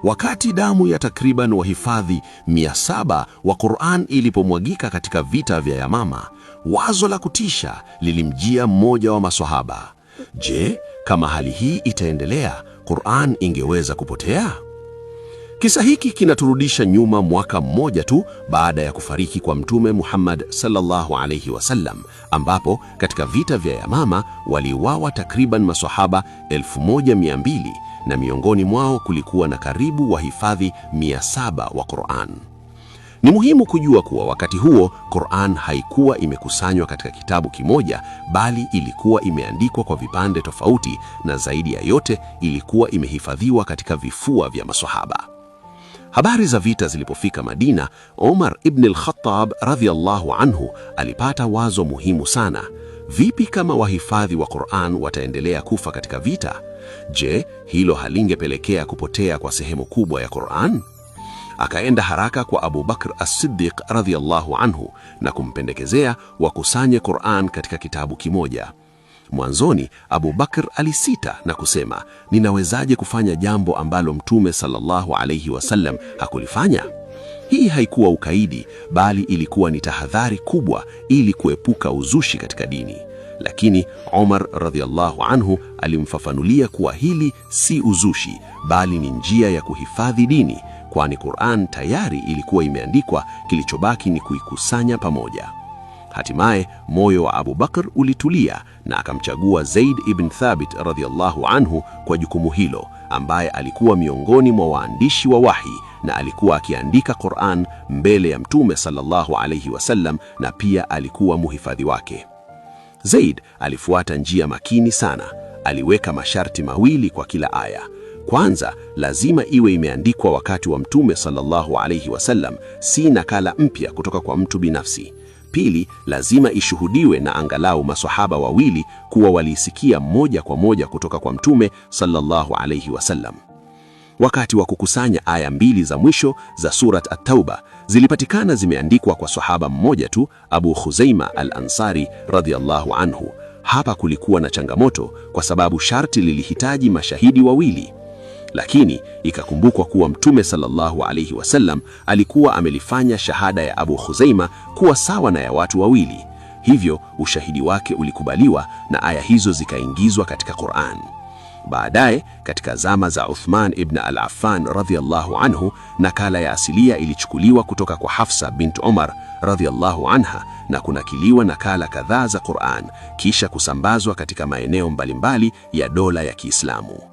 Wakati damu ya takriban wahifadhi 700 wa Qur'an ilipomwagika katika vita vya Yamama, wazo la kutisha lilimjia mmoja wa maswahaba. Je, kama hali hii itaendelea, Qur'an ingeweza kupotea? Kisa hiki kinaturudisha nyuma mwaka mmoja tu baada ya kufariki kwa Mtume Muhammad sallallahu alayhi wasallam, ambapo katika vita vya Yamama waliuawa takriban maswahaba 1200 na miongoni mwao kulikuwa na karibu wahifadhi 700 wa Qur'an. Ni muhimu kujua kuwa wakati huo Qur'an haikuwa imekusanywa katika kitabu kimoja, bali ilikuwa imeandikwa kwa vipande tofauti, na zaidi ya yote ilikuwa imehifadhiwa katika vifua vya maswahaba. Habari za vita zilipofika Madina, Umar ibn al-Khattab radhiyallahu anhu alipata wazo muhimu sana. Vipi kama wahifadhi wa Qur'an wataendelea kufa katika vita? Je, hilo halingepelekea kupotea kwa sehemu kubwa ya Qur'an? Akaenda haraka kwa Abu Bakr as-Siddiq radhiyallahu anhu na kumpendekezea wakusanye Qur'an katika kitabu kimoja. Mwanzoni Abu Bakr alisita na kusema, ninawezaje kufanya jambo ambalo Mtume sallallahu alayhi wasallam hakulifanya? Hii haikuwa ukaidi, bali ilikuwa ni tahadhari kubwa ili kuepuka uzushi katika dini. Lakini Umar radhiyallahu anhu alimfafanulia kuwa hili si uzushi, bali ni njia ya kuhifadhi dini, kwani Qur'an tayari ilikuwa imeandikwa, kilichobaki ni kuikusanya pamoja. Hatimaye moyo wa Abu Bakr ulitulia na akamchagua Zaid ibn Thabit radhiyallahu anhu kwa jukumu hilo, ambaye alikuwa miongoni mwa waandishi wa wahi na alikuwa akiandika Qur'an mbele ya Mtume sallallahu alayhi wasallam, na pia alikuwa muhifadhi wake. Zaid alifuata njia makini sana. Aliweka masharti mawili kwa kila aya. Kwanza, lazima iwe imeandikwa wakati wa Mtume sallallahu alayhi wasallam, si nakala mpya kutoka kwa mtu binafsi. Pili, lazima ishuhudiwe na angalau maswahaba wawili kuwa waliisikia moja kwa moja kutoka kwa Mtume sallallahu alayhi wasallam. Wakati wa kukusanya aya 2 za mwisho za Surat At-Tauba zilipatikana zimeandikwa kwa sahaba mmoja tu, Abu Khuzaima al-Ansari radhiyallahu anhu. Hapa kulikuwa na changamoto kwa sababu sharti lilihitaji mashahidi wawili. Lakini ikakumbukwa kuwa Mtume sallallahu alayhi wasallam alikuwa amelifanya shahada ya Abu Khuzaima kuwa sawa na ya watu wawili. Hivyo ushahidi wake ulikubaliwa na aya hizo zikaingizwa katika Qur'an. Baadaye, katika zama za Uthman ibn al-Affan radhiyallahu anhu, nakala ya asilia ilichukuliwa kutoka kwa Hafsa bint Umar radhiyallahu anha na kunakiliwa nakala kadhaa za Qur'an, kisha kusambazwa katika maeneo mbalimbali ya dola ya Kiislamu.